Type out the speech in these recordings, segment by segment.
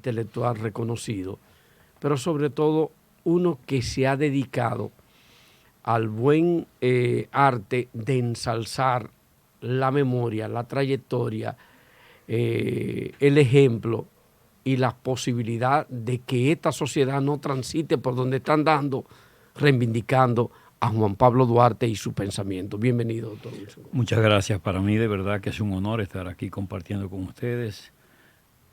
intelectual reconocido, pero sobre todo uno que se ha dedicado al buen arte de ensalzar la memoria, la trayectoria, el ejemplo y la posibilidad de que esta sociedad no transite por donde están dando, reivindicando a Juan Pablo Duarte y su pensamiento. Bienvenido, doctor Wilson. Muchas gracias. Para mí de verdad que es un honor estar aquí compartiendo con ustedes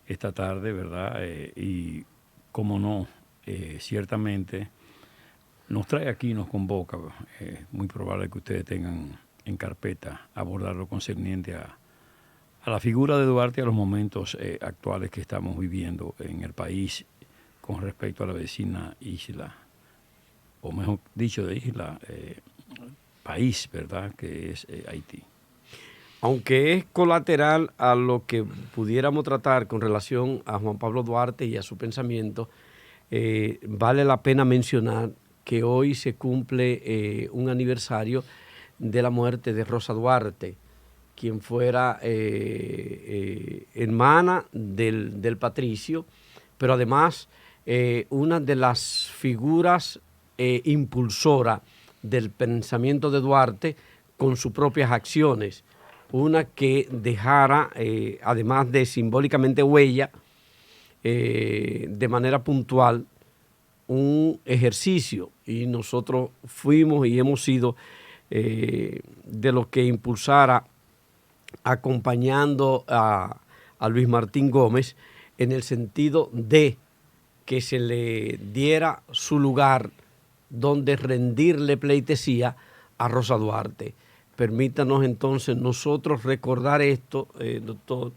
esta tarde, ¿verdad? Y cómo no, ciertamente nos trae aquí, nos convoca. Muy probable que ustedes tengan en carpeta abordar lo concerniente a la figura de Duarte y a los momentos actuales que estamos viviendo en el país con respecto a la vecina isla, o mejor dicho, de isla, país, ¿verdad?, que es Haití. Aunque es colateral a lo que pudiéramos tratar con relación a Juan Pablo Duarte y a su pensamiento, vale la pena mencionar que hoy se cumple un aniversario de la muerte de Rosa Duarte, quien fuera hermana del patricio, pero además una de las figuras impulsoras del pensamiento de Duarte con sus propias acciones. Una que dejara, además de simbólicamente huella, de manera puntual, un ejercicio. Y nosotros fuimos y hemos sido de los que impulsara acompañando a Luis Martín Gómez en el sentido de que se le diera su lugar donde rendirle pleitesía a Rosa Duarte. Permítanos entonces nosotros recordar esto, doctor,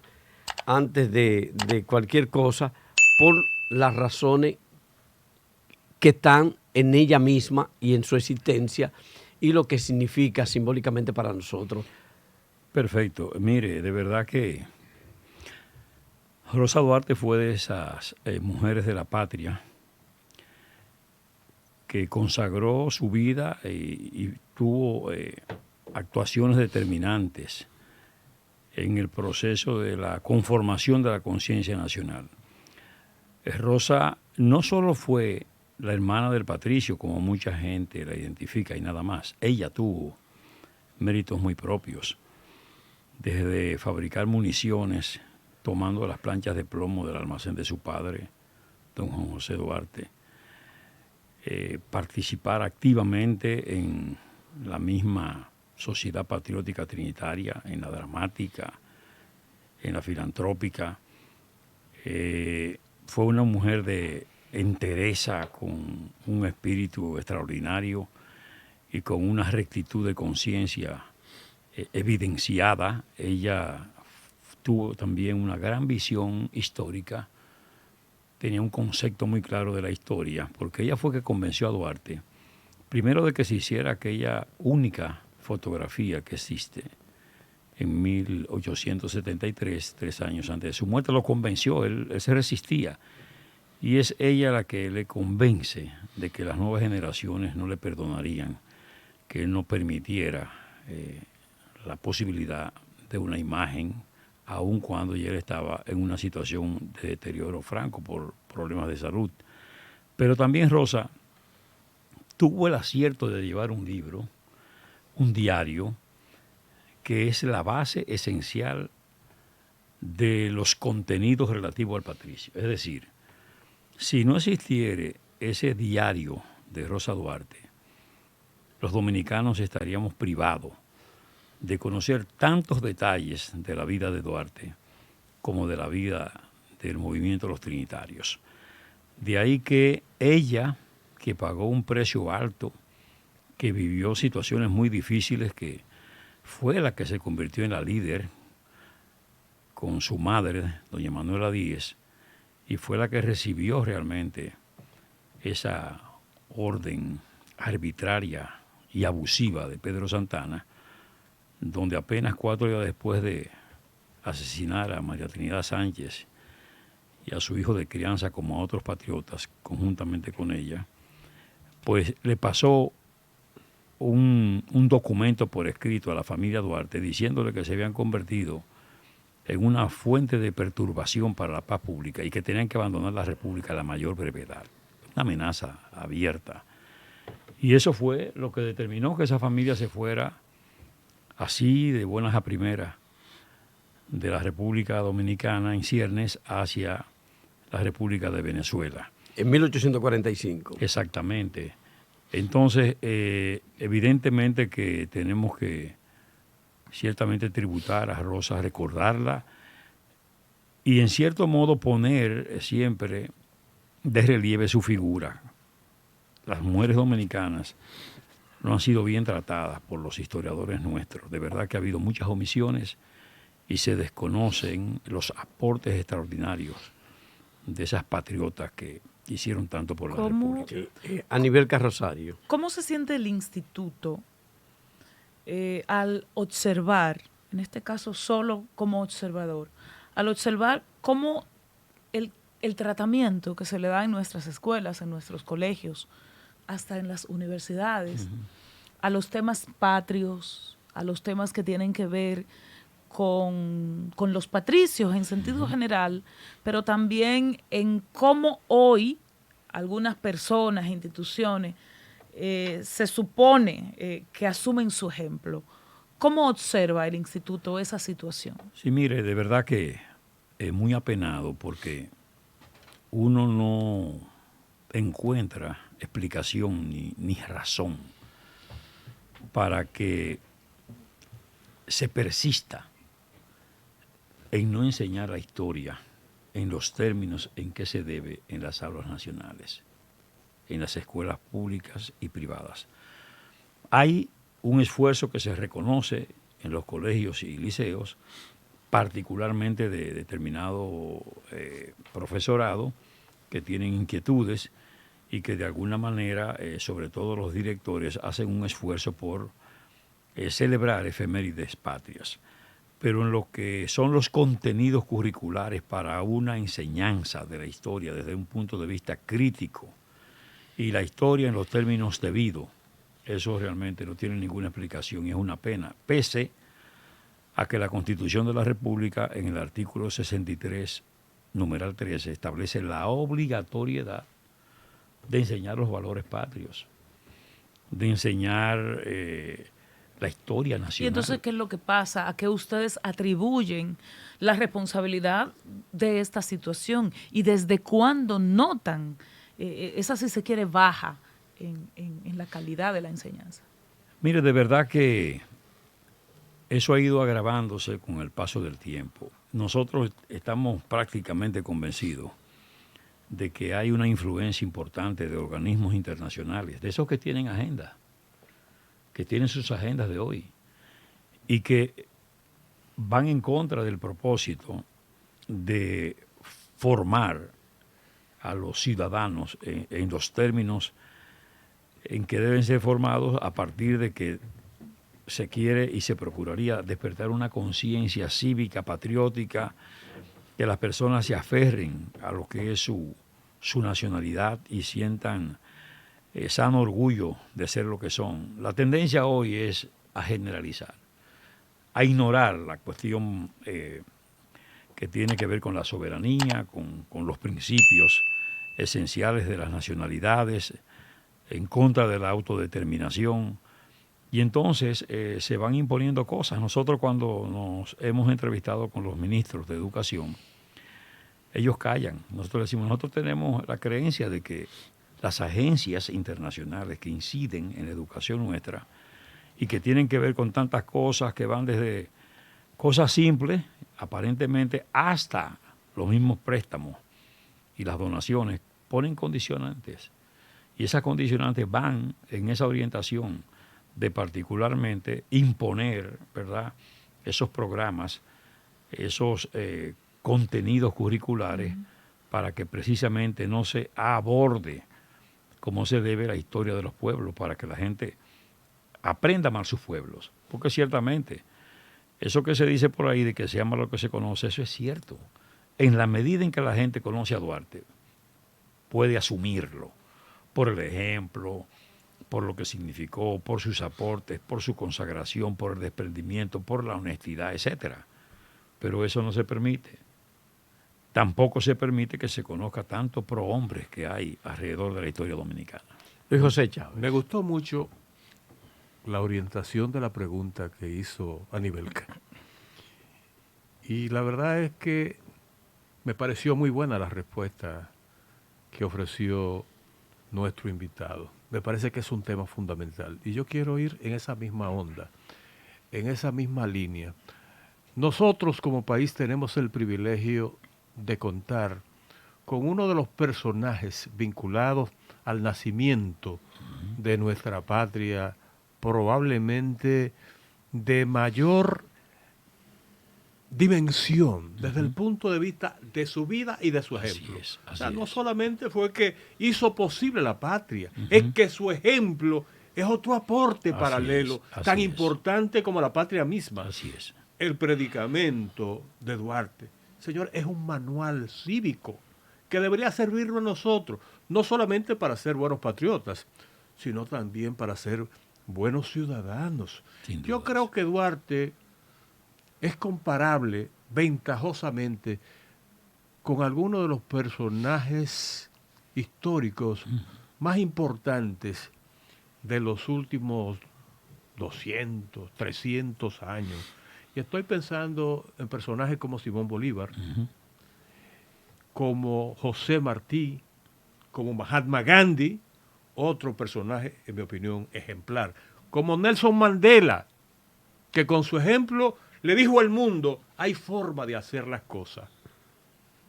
antes de cualquier cosa, por las razones que están en ella misma y en su existencia y lo que significa simbólicamente para nosotros. Perfecto. Mire, de verdad que Rosa Duarte fue de esas mujeres de la patria que consagró su vida y tuvo actuaciones determinantes en el proceso de la conformación de la conciencia nacional. Rosa no solo fue la hermana del patricio, como mucha gente la identifica y nada más, ella tuvo méritos muy propios, desde fabricar municiones, tomando las planchas de plomo del almacén de su padre, don Juan José Duarte, participar activamente en la misma Sociedad Patriótica Trinitaria, en la dramática, en la filantrópica. Fue una mujer de entereza, con un espíritu extraordinario y con una rectitud de conciencia evidenciada. Ella tuvo también una gran visión histórica, tenía un concepto muy claro de la historia, porque ella fue que convenció a Duarte, primero de que se hiciera aquella única fotografía que existe en 1873, 3 años antes de su muerte. Lo convenció, él se resistía, y es ella la que le convence de que las nuevas generaciones no le perdonarían que él no permitiera la posibilidad de una imagen, aun cuando ya él estaba en una situación de deterioro franco por problemas de salud. Pero también Rosa tuvo el acierto de llevar un libro, un diario, que es la base esencial de los contenidos relativos al patricio. Es decir, si no existiera ese diario de Rosa Duarte, los dominicanos estaríamos privados de conocer tantos detalles de la vida de Duarte como de la vida del movimiento de los trinitarios. De ahí que ella, que pagó un precio alto, que vivió situaciones muy difíciles, que fue la que se convirtió en la líder con su madre, doña Manuela Díez, y fue la que recibió realmente esa orden arbitraria y abusiva de Pedro Santana, donde apenas 4 días después de asesinar a María Trinidad Sánchez y a su hijo de crianza, como a otros patriotas, conjuntamente con ella, pues le pasó un documento por escrito a la familia Duarte diciéndole que se habían convertido en una fuente de perturbación para la paz pública y que tenían que abandonar la República a la mayor brevedad. Una amenaza abierta. Y eso fue lo que determinó que esa familia se fuera así de buenas a primeras de la República Dominicana en ciernes hacia la República de Venezuela. En 1845. Exactamente. Entonces, evidentemente que tenemos que ciertamente tributar a Rosa, recordarla y en cierto modo poner siempre de relieve su figura. Las mujeres dominicanas no han sido bien tratadas por los historiadores nuestros. De verdad que ha habido muchas omisiones y se desconocen los aportes extraordinarios de esas patriotas que hicieron tanto por la República. A nivel Carrosario. ¿Cómo se siente el instituto al observar, en este caso solo como observador, al observar cómo el tratamiento que se le da en nuestras escuelas, en nuestros colegios, hasta en las universidades, a los temas patrios, a los temas que tienen que ver con los patricios en sentido general, pero también en cómo hoy algunas personas, instituciones, se supone que asumen su ejemplo? ¿Cómo observa el instituto esa situación? Sí, mire, de verdad que es muy apenado porque uno no encuentra explicación ni razón para que se persista en no enseñar la historia en los términos en que se debe en las aulas nacionales, en las escuelas públicas y privadas. Hay un esfuerzo que se reconoce en los colegios y liceos, particularmente de determinado profesorado que tienen inquietudes y que de alguna manera, sobre todo los directores, hacen un esfuerzo por celebrar efemérides patrias. Pero en lo que son los contenidos curriculares para una enseñanza de la historia desde un punto de vista crítico y la historia en los términos debidos, eso realmente no tiene ninguna explicación y es una pena, pese a que la Constitución de la República en el artículo 63, numeral 13, establece la obligatoriedad de enseñar los valores patrios, de enseñar la historia nacional. Y entonces, ¿qué es lo que pasa? ¿A qué ustedes atribuyen la responsabilidad de esta situación? ¿Y desde cuándo notan esa, si se quiere, baja en la calidad de la enseñanza? Mire, de verdad que eso ha ido agravándose con el paso del tiempo. Nosotros estamos prácticamente convencidos de que hay una influencia importante de organismos internacionales, de esos que tienen agenda, que tienen sus agendas de hoy y que van en contra del propósito de formar a los ciudadanos en los términos en que deben ser formados a partir de que se quiere y se procuraría despertar una conciencia cívica, patriótica, que las personas se aferren a lo que es su nacionalidad y sientan sano orgullo de ser lo que son. La tendencia hoy es a generalizar, a ignorar la cuestión que tiene que ver con la soberanía, con los principios esenciales de las nacionalidades, en contra de la autodeterminación. Y entonces se van imponiendo cosas. Nosotros cuando nos hemos entrevistado con los ministros de Educación, ellos callan. Nosotros decimos, nosotros tenemos la creencia de que las agencias internacionales que inciden en la educación nuestra y que tienen que ver con tantas cosas que van desde cosas simples, aparentemente, hasta los mismos préstamos y las donaciones, ponen condicionantes. Y esas condicionantes van en esa orientación de particularmente imponer, ¿verdad?, esos programas, esos contenidos curriculares para que precisamente no se aborde como se debe la historia de los pueblos, para que la gente aprenda más sus pueblos. Porque ciertamente, eso que se dice por ahí de que se ama lo que se conoce, eso es cierto. En la medida en que la gente conoce a Duarte, puede asumirlo por el ejemplo, por lo que significó, por sus aportes, por su consagración, por el desprendimiento, por la honestidad, etcétera. pero eso no se permite. Tampoco se permite que se conozca tanto prohombres que hay alrededor de la historia dominicana. Luis José Chávez. Me gustó mucho la orientación de la pregunta que hizo Anibelca. Y la verdad es que me pareció muy buena la respuesta que ofreció nuestro invitado. Me parece que es un tema fundamental. Y yo quiero ir en esa misma onda, en esa misma línea. Nosotros como país tenemos el privilegio de contar con uno de los personajes vinculados al nacimiento de nuestra patria, probablemente de mayor dimensión desde el punto de vista de su vida y de su ejemplo. O sea, no solamente fue que hizo posible la patria, es que su ejemplo es otro aporte paralelo, tan importante como la patria misma. Así es. El predicamento de Duarte, señor, es un manual cívico que debería servirnos a nosotros, no solamente para ser buenos patriotas, sino también para ser buenos ciudadanos. Yo creo que Duarte es comparable ventajosamente con algunos de los personajes históricos más importantes de los últimos 200, 300 años. Y estoy pensando en personajes como Simón Bolívar, como José Martí, como Mahatma Gandhi, otro personaje, en mi opinión, ejemplar, como Nelson Mandela, que con su ejemplo le dijo al mundo, hay forma de hacer las cosas,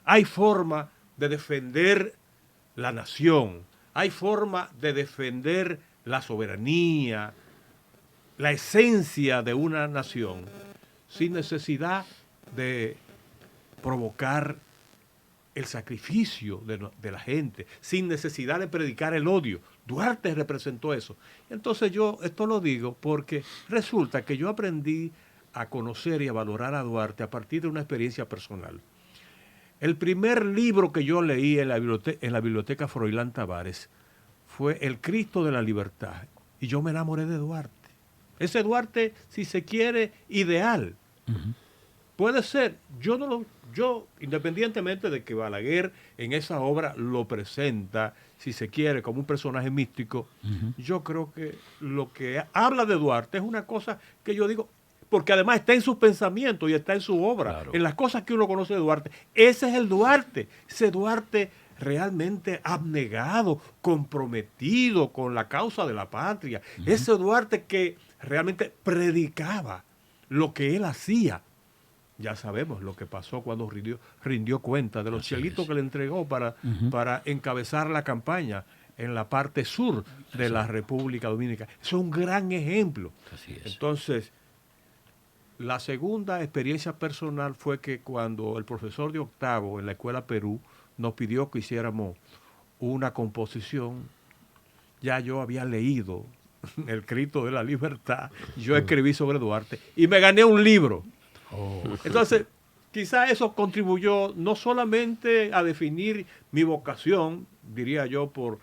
hay forma de defender la nación, hay forma de defender la soberanía, la esencia de una nación, sin necesidad de provocar el sacrificio de la gente, sin necesidad de predicar el odio. Duarte representó eso. Entonces yo esto lo digo porque resulta que yo aprendí a conocer y a valorar a Duarte a partir de una experiencia personal. El primer libro que yo leí en la biblioteca Froilán Tavares fue El Cristo de la Libertad, y yo me enamoré de Duarte. Ese Duarte, si se quiere, ideal. Puede ser, yo, independientemente de que Balaguer en esa obra lo presenta, si se quiere, como un personaje místico, yo creo que lo que habla de Duarte es una cosa que yo digo, porque además está en sus pensamientos y está en su obra, claro, en las cosas que uno conoce de Duarte. Ese es el Duarte, ese Duarte realmente abnegado, comprometido con la causa de la patria, ese Duarte que realmente predicaba lo que él hacía. Ya sabemos lo que pasó cuando rindió cuenta de los chelitos que le entregó para encabezar la campaña en la parte sur de la República Dominicana. Es un gran ejemplo. Así es. Entonces, la segunda experiencia personal fue que cuando el profesor de octavo en la Escuela Perú nos pidió que hiciéramos una composición, ya yo había leído El Cristo de la Libertad, yo escribí sobre Duarte y me gané un libro. Entonces, quizá eso contribuyó no solamente a definir mi vocación, diría yo, por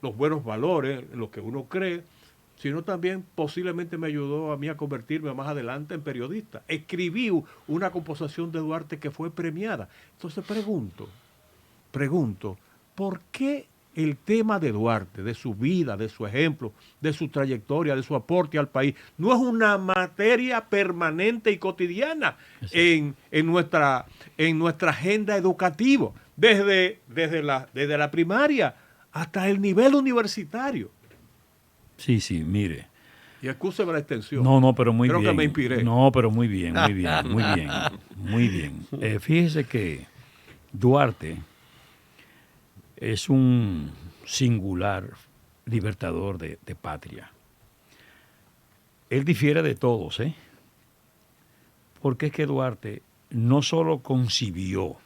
los buenos valores, en lo que uno cree, sino también posiblemente me ayudó a mí a convertirme más adelante en periodista. Escribí una composición de Duarte que fue premiada. Entonces pregunto, ¿por qué el tema de Duarte, de su vida, de su ejemplo, de su trayectoria, de su aporte al país, no es una materia permanente y cotidiana en nuestra agenda educativa, desde la primaria hasta el nivel universitario? Sí, mire. Y excúseme la extensión. No, pero muy bien. Creo que me inspiré. No, pero muy bien. Fíjese que Duarte es un singular libertador de patria. Él difiere de todos, porque es que Duarte no solo concibió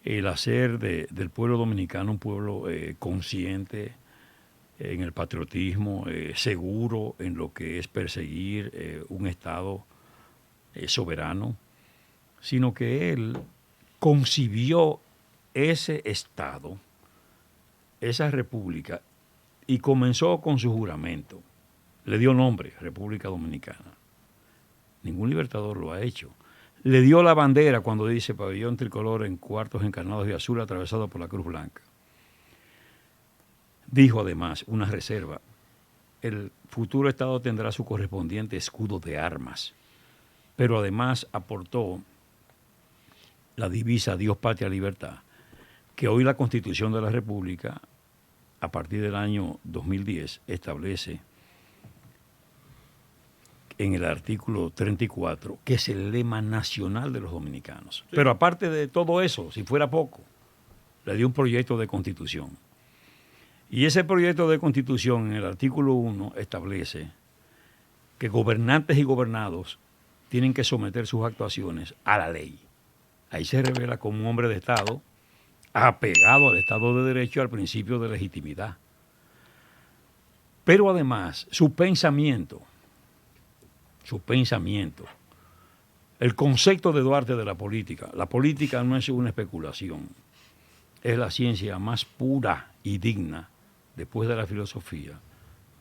el hacer del pueblo dominicano un pueblo consciente en el patriotismo, seguro en lo que es perseguir un Estado soberano, sino que él concibió ese Estado, esa república, y comenzó con su juramento. Le dio nombre, República Dominicana. Ningún libertador lo ha hecho. le dio la bandera cuando dice pabellón tricolor en cuartos encarnados de azul atravesado por la Cruz Blanca. Dijo además, una reserva, el futuro Estado tendrá su correspondiente escudo de armas, pero además aportó la divisa Dios, Patria, Libertad, que hoy la Constitución de la República, a partir del año 2010, establece en el artículo 34, que es el lema nacional de los dominicanos. Sí. Pero aparte de todo eso, si fuera poco, le dio un proyecto de constitución. Y ese proyecto de constitución, en el artículo 1, establece que gobernantes y gobernados tienen que someter sus actuaciones a la ley. Ahí se revela como un hombre de Estado apegado al Estado de Derecho y al principio de legitimidad. Pero además, su pensamiento, el concepto de Duarte de la política no es una especulación, es la ciencia más pura y digna, después de la filosofía,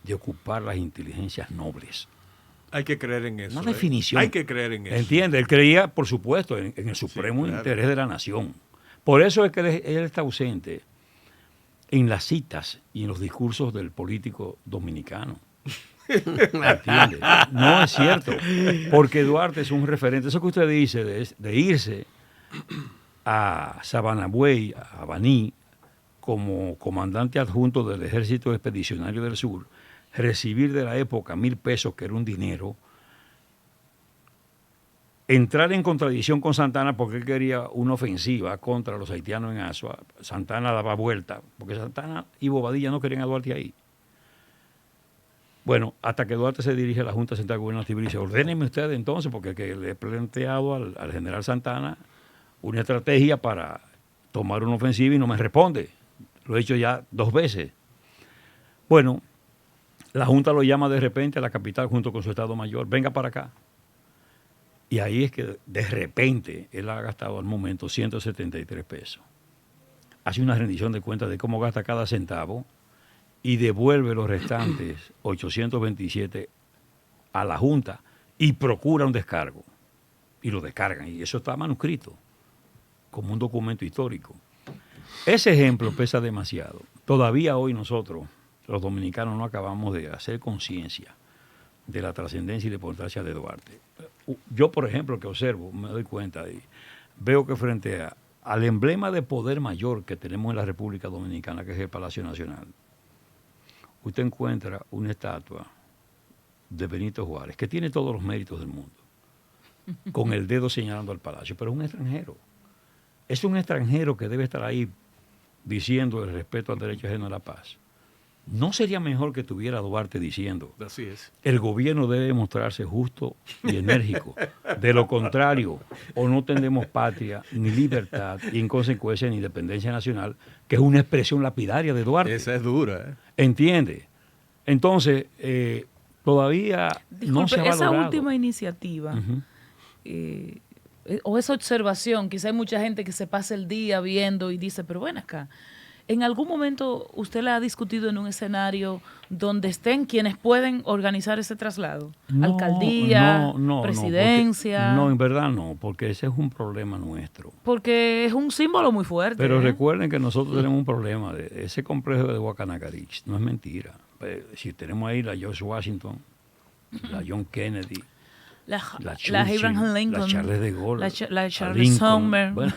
de ocupar las inteligencias nobles. Hay que creer en eso. Una definición. Hay que creer en eso. ¿Entiende? Él creía, por supuesto, en el supremo interés de la nación. Por eso es que él está ausente en las citas y en los discursos del político dominicano. ¿Entiende? No es cierto. Porque Duarte es un referente. Eso que usted dice de irse a Sabanagüey, a Baní, como comandante adjunto del Ejército Expedicionario del Sur, recibir de la época 1,000 pesos, que era un dinero, entrar en contradicción con Santana porque él quería una ofensiva contra los haitianos en Azua. Santana daba vuelta, porque Santana y Bobadilla no querían a Duarte ahí. Bueno, hasta que Duarte se dirige a la Junta Central Gubernativa y dice, ordénenme ustedes entonces, porque que le he planteado al general Santana una estrategia para tomar una ofensiva y no me responde. Lo he hecho ya 2 veces. Bueno, la Junta lo llama de repente a la capital junto con su Estado Mayor, venga para acá. Y ahí es que de repente él ha gastado al momento 173 pesos. Hace una rendición de cuentas de cómo gasta cada centavo y devuelve los restantes 827 a la Junta y procura un descargo. Y lo descargan. Y eso está manuscrito como un documento histórico. Ese ejemplo pesa demasiado. Todavía hoy nosotros, los dominicanos, no acabamos de hacer conciencia de la trascendencia y la importancia de Duarte. Yo, por ejemplo, que observo, me doy cuenta y veo que frente al emblema de poder mayor que tenemos en la República Dominicana, que es el Palacio Nacional, usted encuentra una estatua de Benito Juárez, que tiene todos los méritos del mundo, con el dedo señalando al palacio, pero es un extranjero. Es un extranjero que debe estar ahí diciendo el respeto al derecho ajeno a la paz. ¿No sería mejor que tuviera Duarte diciendo, así es, el gobierno debe mostrarse justo y enérgico? De lo contrario, o no tendremos patria, ni libertad, y en consecuencia ni independencia nacional, que es una expresión lapidaria de Duarte. Esa es dura, ¿eh? ¿Entiende? Entonces, todavía no se ha valorado. Esa última iniciativa, o esa observación, quizá hay mucha gente que se pasa el día viendo y dice, pero ven acá, ¿en algún momento usted la ha discutido en un escenario donde estén quienes pueden organizar ese traslado? No, ¿Alcaldía, presidencia? No, en verdad no, porque ese es un problema nuestro. Porque es un símbolo muy fuerte. Pero recuerden que nosotros tenemos un problema de ese complejo de Guacanacarich. No es mentira. Si tenemos ahí la George Washington, la John Kennedy, la Abraham Lincoln, la Charles de Gaulle, la Charles Sumner, bueno,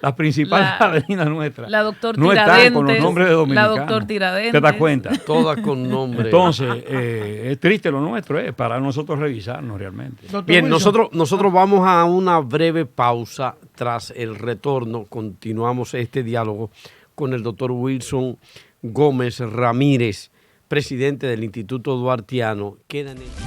las principales avenidas nuestras, la doctor no Tiradentes, están con los nombres de dominicanos. La doctor Tiradentes. ¿Te das cuenta? Todas con nombre. Entonces, es triste lo nuestro, para nosotros revisarnos realmente. Bien, nosotros vamos a una breve pausa. Tras el retorno, continuamos este diálogo con el doctor Wilson Gómez Ramírez, presidente del Instituto Duartiano. Queda en el...